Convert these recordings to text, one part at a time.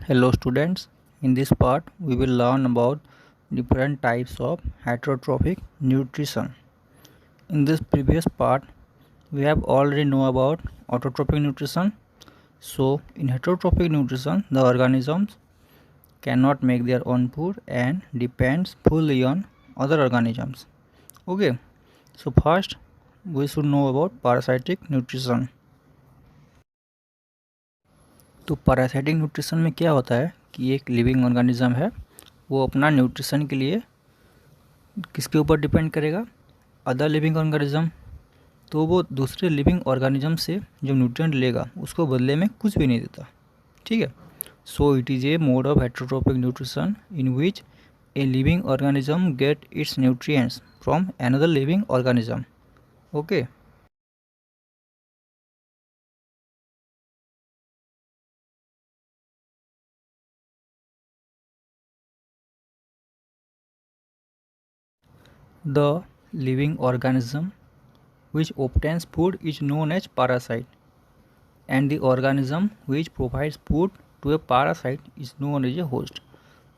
Hello students, in this part we will learn about different types of heterotrophic nutrition. In this previous part we have already know about autotrophic nutrition. So in heterotrophic nutrition the organisms cannot make their own food and depends fully on other organisms. Okay, so first we should know about parasitic nutrition. तो parasitic nutrition में क्या होता है कि एक living organism है, वो अपना न्यूट्रिशन के लिए किसके ऊपर डिपेंड करेगा, अदर लिविंग ऑर्गेनिज्म। तो वो दूसरे लिविंग ऑर्गेनिज्म से जो न्यूट्रिएंट लेगा उसको बदले में कुछ भी नहीं देता। ठीक है, so it is a mode of heterotrophic nutrition in which a living organism gate it's nutrients from another living organism. Okay, the living organism which obtains food is known as parasite, and the organism which provides food to a parasite is known as a host।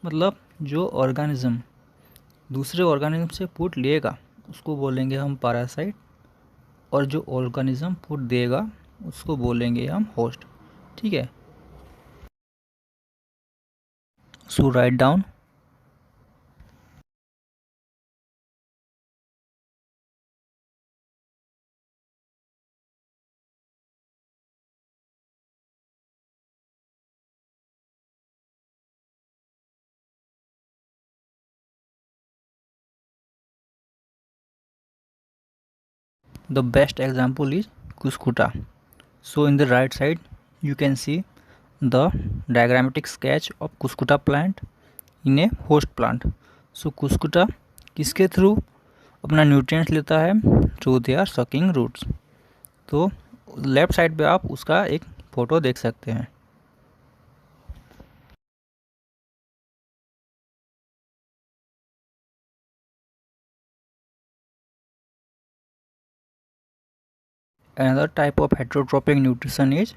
मतलब जो organism दूसरे organism से food लेगा उसको बोलेंगे हम parasite, और जो ऑर्गेनिज्म फूड देगा उसको बोलेंगे हम होस्ट। ठीक है, so write down the best example is cuscuta। So in the right side you can see the diagrammatic sketch of cuscuta plant in a host plant। So cuscuta किसके through अपना nutrients लेता है? Through their sucking roots. तो left side पे आप उसका एक photo देख सकते हैं। Another type of heterotrophic nutrition is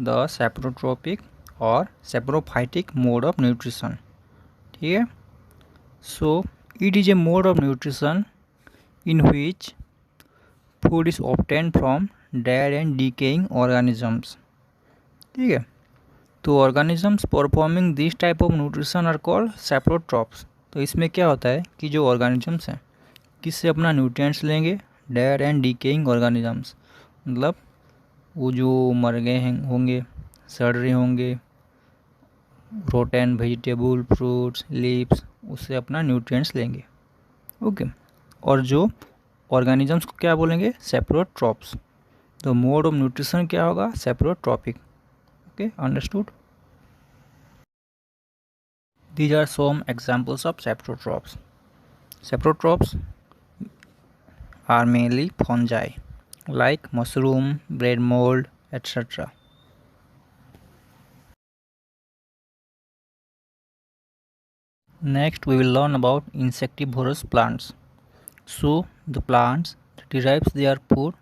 the saprotropic or saprophytic mode of nutrition। ठीक है, so it is a mode of nutrition in which food is obtained from dead and decaying organisms। ठीक है, तो organisms performing this type of nutrition are called saprotrophs. तो इसमें क्या होता है कि जो ऑर्गेनिजम्स हैं किससे अपना न्यूट्रिएंट्स लेंगे? डेड एंड डिकेइंग ऑर्गेनिजम्स, मतलब वो जो मर गए हैं होंगे, सड़ रहे होंगे, रोटेन वेजिटेबल, फ्रूट्स, लीव्स, उससे अपना न्यूट्रिएंट्स लेंगे। ओके, और जो ऑर्गेनिजम्स को क्या बोलेंगे? सैप्रोट्रॉप्स। तो मोड ऑफ न्यूट्रिशन क्या होगा? Saprotrophic. Okay, understood. These are some examples of saprotrophs. Saprotrophs are mainly fungi like mushroom, bread mold, etc. Next we will learn about insectivorous plants. So the plants that derives their food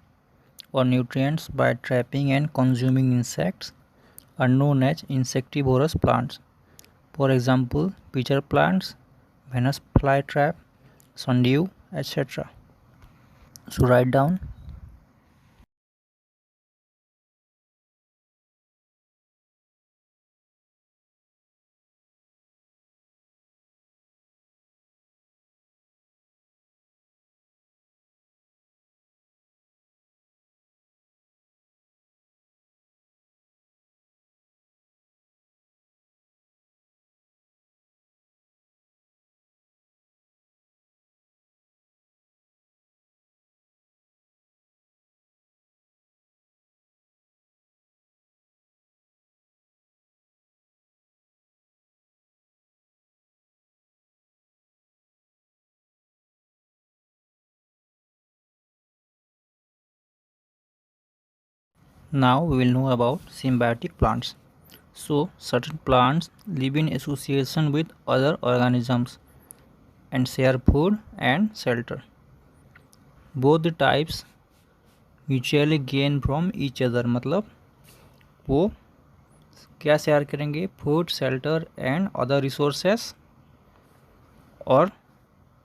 or nutrients by trapping and consuming insects are known as insectivorous plants. For example, pitcher plants, Venus flytrap, sundew, etc. So write down. Now we will know about symbiotic plants. So certain plants live in association with other organisms and share food and shelter. Both the types mutually gain from each other, मतलब वो क्या share करेंगे? Food, shelter and other resources. और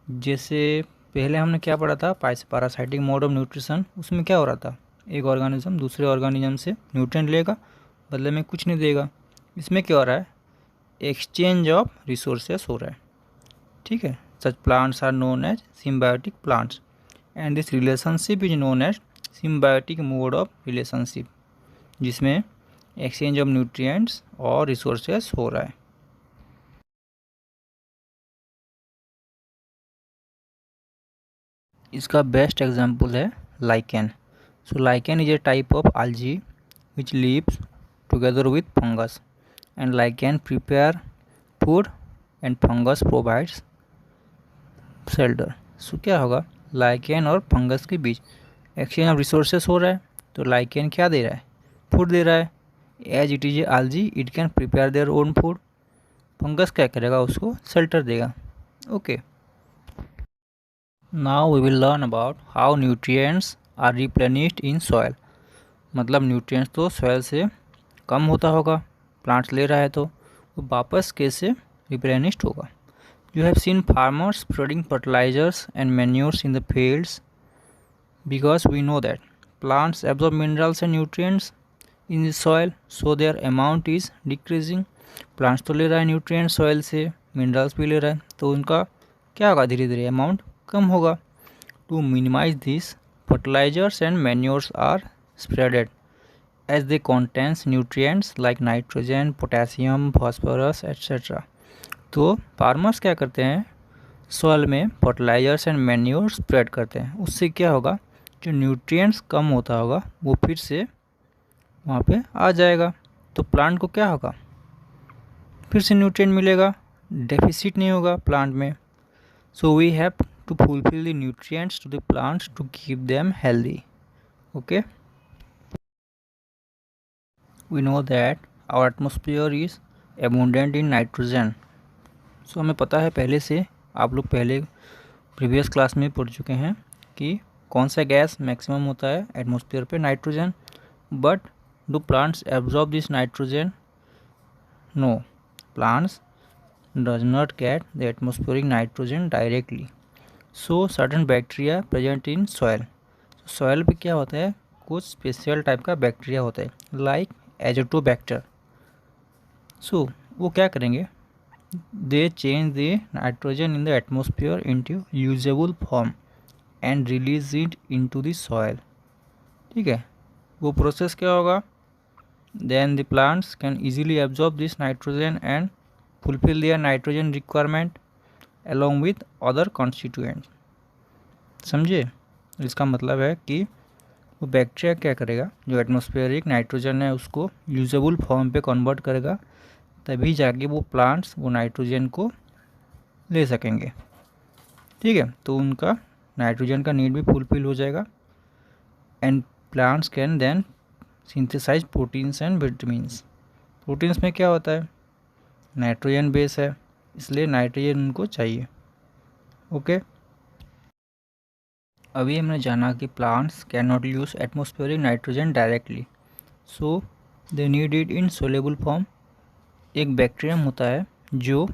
जैसे पहले हमने क्या पढ़ा था, पैरासाइटिक मोड ऑफ न्यूट्रिशन, उसमें क्या हो रहा था, एक ऑर्गेनिज्म दूसरे ऑर्गेनिज्म से न्यूट्रिएंट लेगा, बदले में कुछ नहीं देगा। इसमें क्या हो रहा है, एक्सचेंज ऑफ रिसोर्सेस हो रहा है। ठीक है, such plants are known as symbiotic plants and this relationship is known as symbiotic mode of relationship, जिसमें एक्सचेंज ऑफ न्यूट्रिएंट्स और रिसोर्सेस हो रहा है। इसका बेस्ट एग्जाम्पल है lichen. So lichen is a type of algae which lives together with fungus and lichen prepare food and fungus provides shelter। सो क्या होगा, lichen और फंगस के बीच एक्सचेंज ऑफ रिसोर्सेस हो रहा है। तो लाइकेन क्या दे रहा है, फूड दे रहा है। As it is a algae it can prepare their own food. Fungus क्या करेगा, उसको शेल्टर देगा। Okay, now we will learn about how nutrients are replenished in soil. मतलब न्यूट्रिएंट्स तो सॉयल से कम होता होगा, प्लांट्स ले रहा है तो वो वापस कैसे रिप्लेनिश्ड होगा। You have seen farmers spreading fertilizers and manures in the fields because we know that plants absorb minerals and nutrients in the soil so their amount is decreasing. Plants तो ले रहा है न्यूट्रिएंट्स सॉयल से, minerals भी ले रहा है, तो उनका क्या होगा, धीरे धीरे अमाउंट कम होगा। To minimize this fertilizers and manures are spreaded as they contains nutrients like nitrogen, potassium, phosphorus etc. तो फार्मर्स क्या करते हैं, सॉइल में फर्टिलाइजर्स एंड मैन्योर स्प्रेड करते हैं। उससे क्या होगा, जो न्यूट्रिएंट्स कम होता होगा वो फिर से वहाँ पे आ जाएगा, तो प्लांट को क्या होगा, फिर से न्यूट्रिएंट मिलेगा, डेफिसिट नहीं होगा प्लांट में। So we have to fulfill the nutrients to the plants to keep them healthy. Okay, we know that our atmosphere is abundant in nitrogen. So हमें पता है पहले से, आप लोग पहले प्रीवियस क्लास में पढ़ चुके हैं कि कौन सा गैस मैक्सिमम होता है एटमॉस्फेयर पे, nitrogen. But do plants absorb this nitrogen? No, plants does not get the atmospheric nitrogen directly. So certain bacteria present in soil. Soil पे क्या होता है, कुछ स्पेशल टाइप का बैक्टीरिया होता है लाइक एजोटोबैक्टर। सो वो क्या करेंगे, they change the nitrogen in the atmosphere into usable form and release it into the soil. ठीक है, वो प्रोसेस क्या होगा, then the plants can easily absorb this nitrogen and fulfil their nitrogen requirement along with other constituents। समझे, इसका मतलब है कि वो बैक्टीरिया क्या करेगा, जो एटमॉस्फेरिक नाइट्रोजन है उसको यूजेबल फॉर्म पे कन्वर्ट करेगा, तभी जाके वो प्लांट्स वो नाइट्रोजन को ले सकेंगे। ठीक है, तो उनका नाइट्रोजन का नीड भी फुलफिल हो जाएगा and plants can then synthesize proteins and vitamins. Proteins में क्या होता है, नाइट्रोजन बेस है, इसलिए नाइट्रोजन उनको चाहिए। ओके, अभी हमने जाना कि plants can not use atmospheric nitrogen directly, so they need it in soluble form. एक बैक्टीरियम होता है जो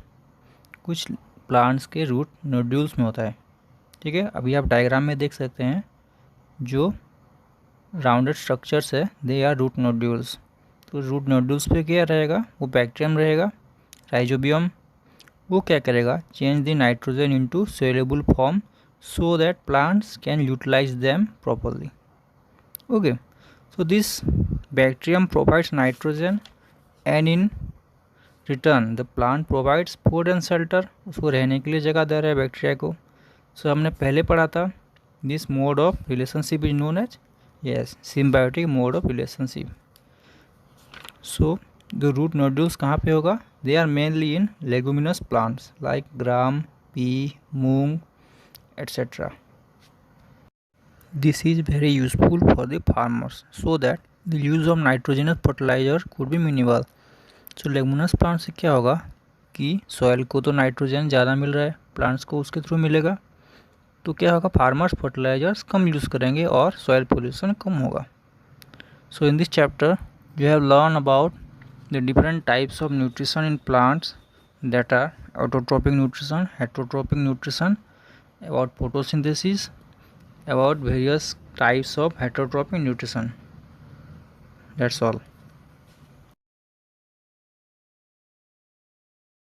कुछ प्लांट्स के रूट नोड्यूल्स में होता है। ठीक है, अभी आप डायग्राम में देख सकते हैं जो राउंडेड स्ट्रक्चर्स है, दे आर रूट नोड्यूल्स। तो रूट नोड्यूल्स पे क्या रहेगा, वो बैक्टीरियम रहेगा, राइजोबियम। वो क्या करेगा, change the nitrogen into soluble form so that plants can utilize them properly. Okay, so this bacterium provides nitrogen and in return the plant provides food and shelter. उसको रहने के लिए जगह दे रहा है बैक्टीरिया को। सो हमने पहले पढ़ा था, this mode of relationship is known as symbiotic mode of relationship. So the root nodules कहाँ पे होगा, they are mainly in leguminous plants like gram, pea, moong etc. This is very useful for the farmers so that the use of nitrogenous fertilizer could be minimal. So leguminous plant से क्या होगा कि soil को तो nitrogen ज़्यादा मिल रहा है, plants को उसके थ्रू मिलेगा, तो क्या होगा, फार्मर्स फर्टिलाइजर्स कम यूज़ करेंगे और सॉइल पोल्यूशन कम होगा। So in this chapter you have learn about the different types of nutrition in plants, that are autotrophic nutrition, heterotrophic nutrition, about photosynthesis, about various types of heterotrophic nutrition. That's all.